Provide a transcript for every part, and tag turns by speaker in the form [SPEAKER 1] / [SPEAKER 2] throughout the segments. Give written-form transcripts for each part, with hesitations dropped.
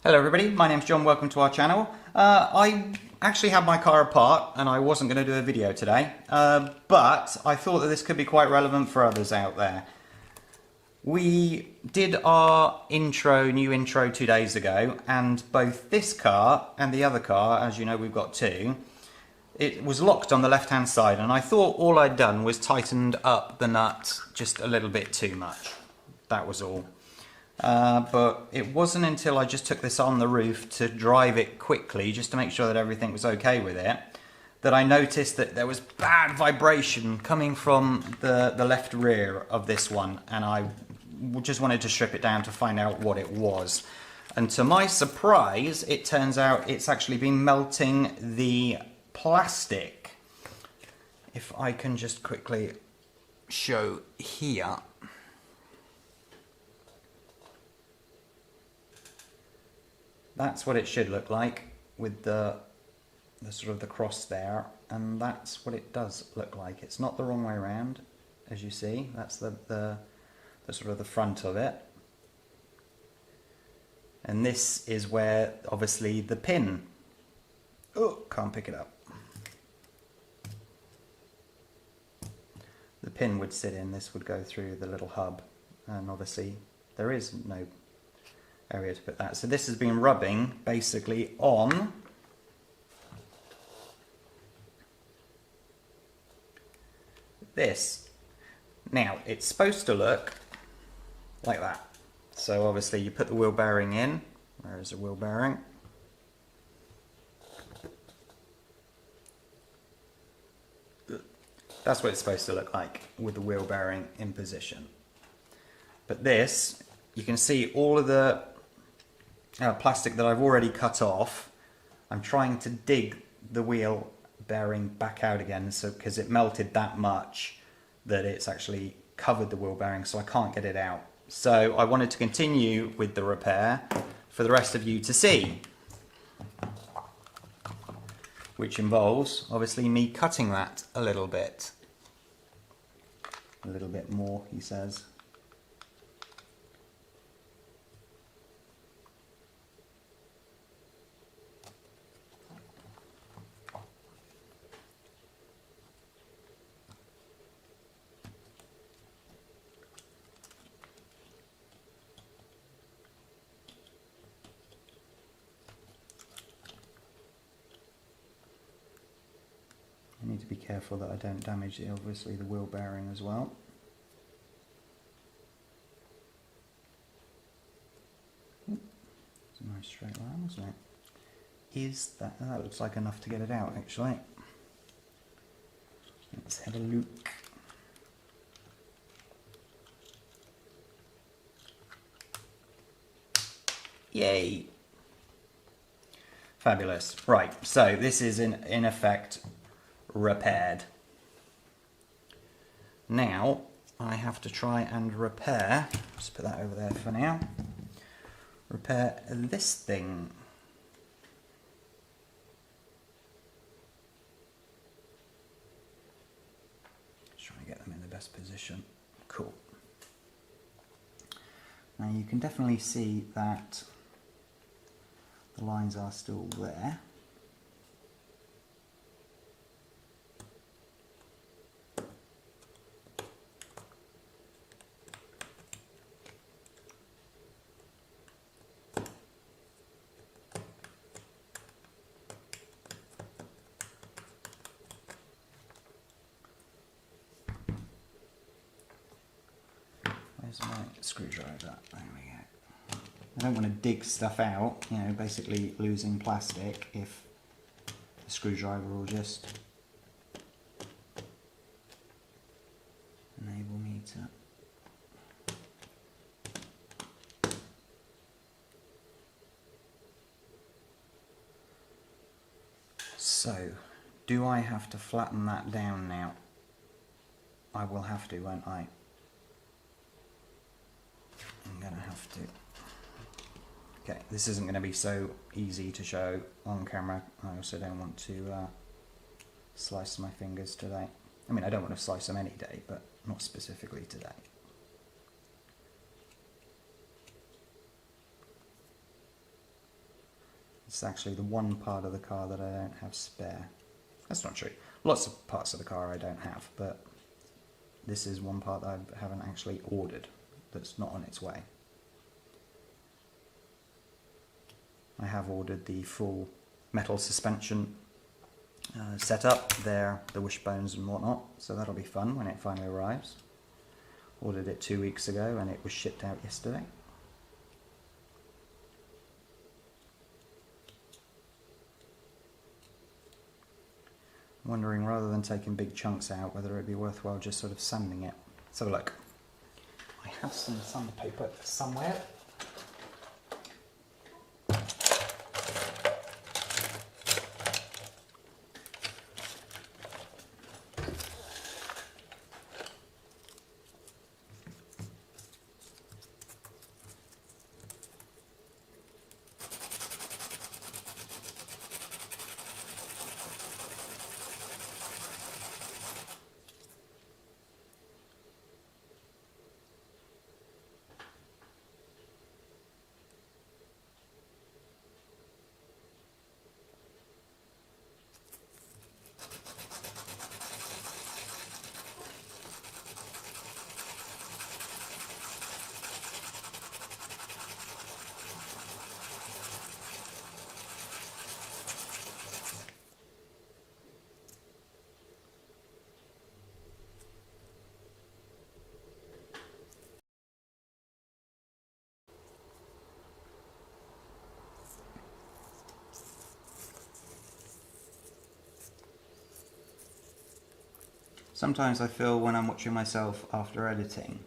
[SPEAKER 1] Hello everybody, my name's John, welcome to our channel. I actually had my car apart and I wasn't going to do a video today, but I thought that this could be quite relevant for others out there. We did our new intro 2 days ago, and both this car and the other car, as you know we've got two, it was locked on the left hand side, and I thought all I'd done was tightened up the nut just a little bit too much. That was all. But it wasn't until I just took this on the roof to drive it quickly, just to make sure that everything was okay with it, that I noticed that there was bad vibration coming from the left rear of this one, and I just wanted to strip it down to find out what it was. And to my surprise, it turns out it's actually been melting the plastic. If I can just quickly show here. That's what it should look like with the sort of the cross there, and that's what it does look like. It's not the wrong way around, as you see. That's the sort of the front of it. And this is where obviously the pin, oh, can't pick it up. The pin would sit in, this would go through the little hub, and obviously there is no area to put that. So this has been rubbing basically on this. Now it's supposed to look like that. So obviously you put the wheel bearing in. Where is the wheel bearing? That's what it's supposed to look like with the wheel bearing in position. But this, you can see all of the plastic that I've already cut off. I'm trying to dig the wheel bearing back out again, so because it melted that much that it's actually covered the wheel bearing, so I can't get it out. So I wanted to continue with the repair for the rest of you to see, which involves obviously me cutting that a little bit more, he says. I need to be careful that I don't damage obviously the wheel bearing as well. It's a nice straight line, isn't it? That looks like enough to get it out actually. Let's have a look. Yay! Fabulous. Right, so this is in effect repaired. Now I have to try and repair, just put that over there for now, repair this thing. Just trying to get them in the best position. Cool. Now you can definitely see that the lines are still there. Where's my screwdriver? There we go. I don't want to dig stuff out, you know, basically losing plastic if the screwdriver will just enable me to. So, do I have to flatten that down now? I will have to, won't I? I'm going to have to. Okay, this isn't going to be so easy to show on camera. I also don't want to slice my fingers today. I mean, I don't want to slice them any day, but not specifically today. It's actually the one part of the car that I don't have spare. That's not true. Lots of parts of the car I don't have, but this is one part that I haven't actually ordered, that's not on its way. I have ordered the full metal suspension setup there, the wishbones and whatnot, so that'll be fun when it finally arrives. Ordered it 2 weeks ago and it was shipped out yesterday. I'm wondering, rather than taking big chunks out, whether it'd be worthwhile just sort of sanding it. Let's have a look. I have some sandpaper somewhere. Sometimes I feel when I'm watching myself after editing,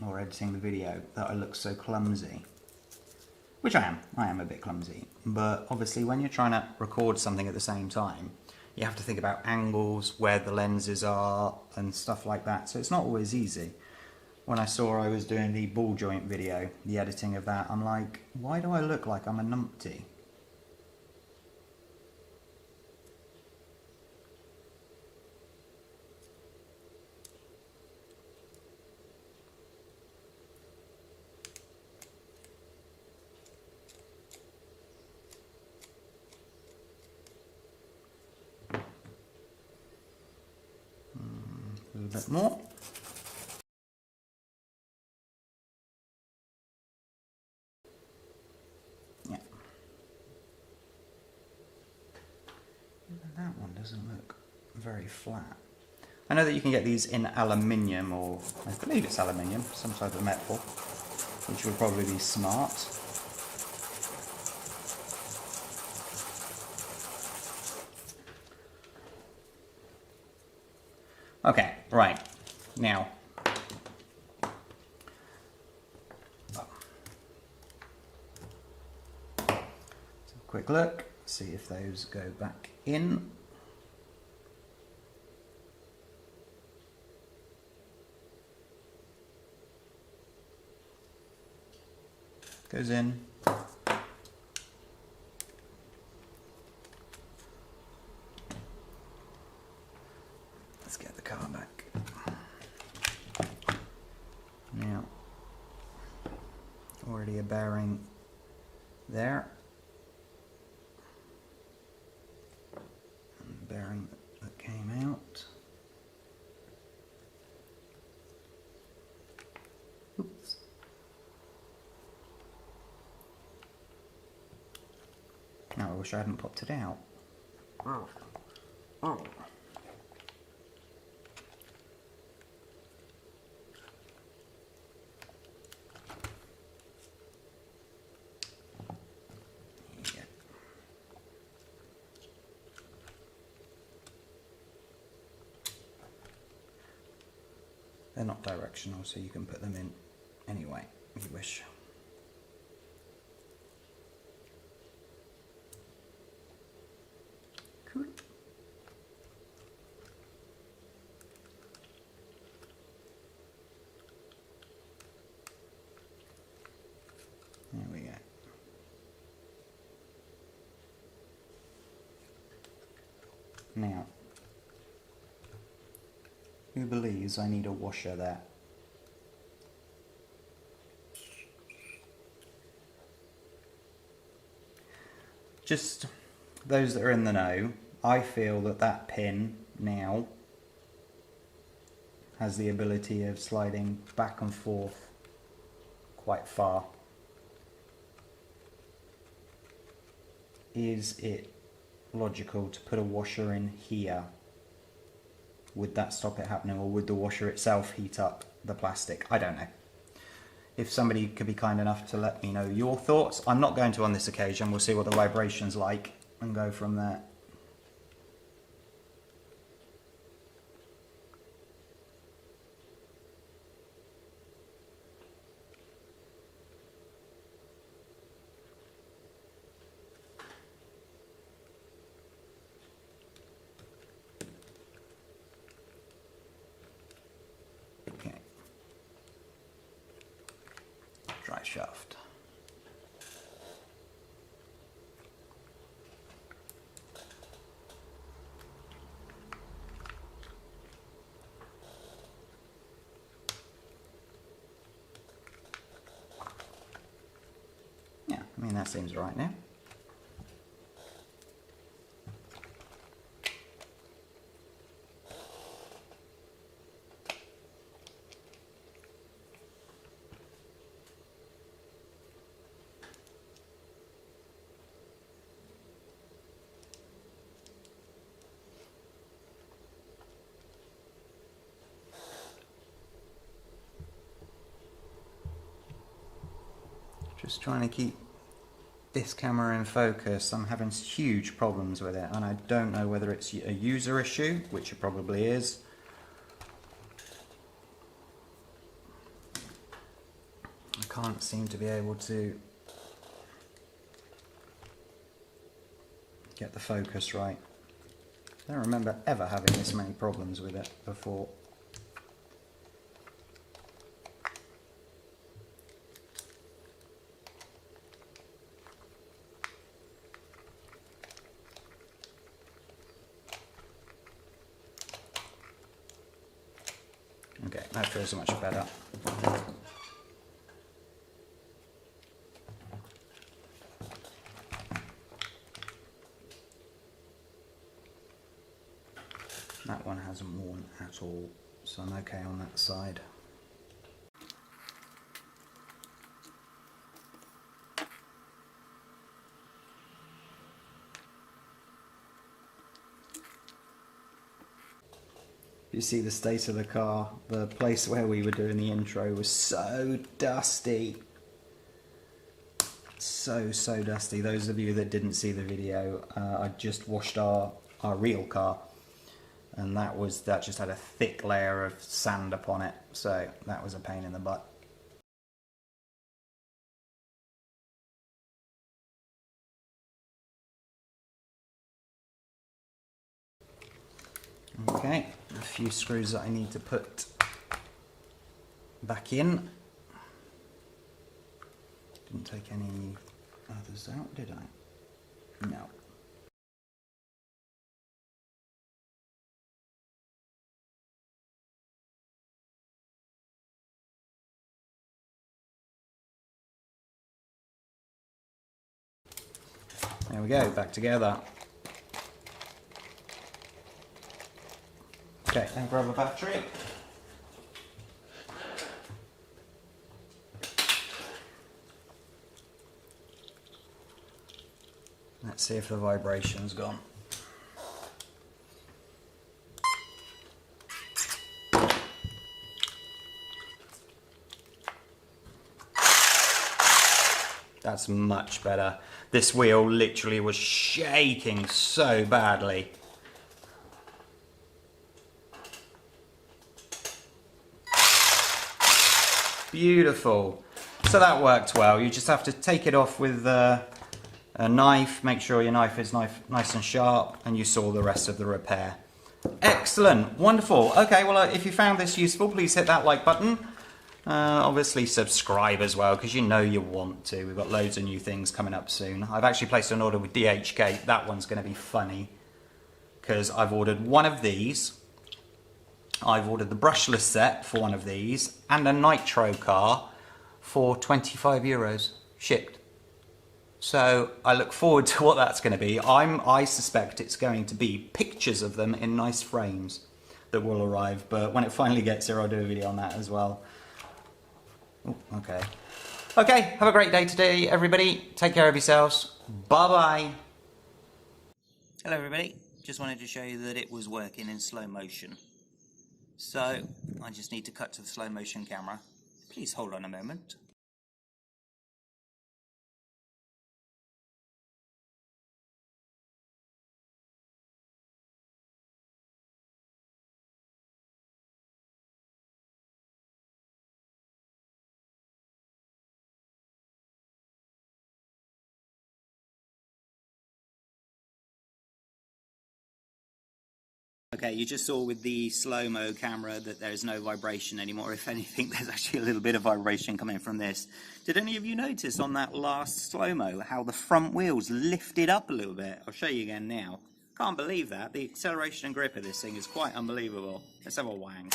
[SPEAKER 1] or editing the video, that I look so clumsy. Which I am a bit clumsy, but obviously when you're trying to record something at the same time, you have to think about angles, where the lenses are, and stuff like that, so it's not always easy. When I saw I was doing the ball joint video, the editing of that, I'm like, why do I look like I'm a numpty? A little bit more. Yeah. That one doesn't look very flat. I know that you can get these in aluminium, or I believe it's aluminium, some type of metal, which would probably be smart. Okay, right, now, let's have a quick look, see if those go back in. Goes in. Let's get the car back. Now, already a bearing there. And the bearing that came out. Oops. Now I wish I hadn't popped it out. Oh. Oh. Yeah. They're not directional, so you can put them in anyway if you wish. Cool. There we go. Now, who believes I need a washer there? just those that are in the know, I feel that that pin now has the ability of sliding back and forth quite far. Is it logical to put a washer in here? Would that stop it happening, or would the washer itself heat up the plastic? I don't know. If somebody could be kind enough to let me know your thoughts. I'm not going to on this occasion. We'll see what the vibration's like and go from there. Okay. Dry shaft. Yeah, I mean that seems right now. Just trying to keep this camera in focus. I'm having huge problems with it, and I don't know whether it's a user issue, which it probably is. I can't seem to be able to get the focus right. I don't remember ever having this many problems with it before. Okay, that feels much better. That one hasn't worn at all, so I'm okay on that side. You see the state of the car. The place where we were doing the intro was so dusty. So dusty. Those of you that didn't see the video, I just washed our real car, and that just had a thick layer of sand upon it, so that was a pain in the butt. Okay, a few screws that I need to put back in. Didn't take any others out, did I? No. There we go, back together. Okay, then grab a battery. Let's see if the vibration's gone. That's much better. This wheel literally was shaking so badly. Beautiful. So that worked well. You just have to take it off with a knife, make sure your knife is nice and sharp, and you saw the rest of the repair. Excellent, wonderful. Okay, well if you found this useful, please hit that like button. Obviously subscribe as well, because you know you want to. We've got loads of new things coming up soon. I've actually placed an order with DHK. That one's going to be funny, because I've ordered one of these. I've ordered the brushless set for one of these, and a nitro car for €25 shipped. So I look forward to what that's going to be. I suspect it's going to be pictures of them in nice frames that will arrive, but when it finally gets here I'll do a video on that as well. Ooh, okay. Okay, have a great day today everybody. Take care of yourselves. Bye bye. Hello everybody. Just wanted to show you that it was working in slow motion. So I just need to cut to the slow motion camera. Please hold on a moment. Okay, you just saw with the slow-mo camera that there's no vibration anymore. If anything, there's actually a little bit of vibration coming from this. Did any of you notice on that last slow-mo how the front wheels lifted up a little bit? I'll show you again now. Can't believe that. The acceleration and grip of this thing is quite unbelievable. Let's have a wang.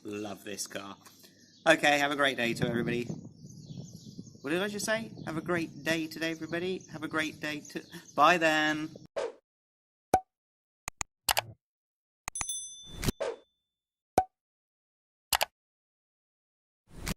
[SPEAKER 1] Love this car. Okay, have a great day to everybody. What did I just say? Have a great day today, everybody. Have a great day to... Bye then.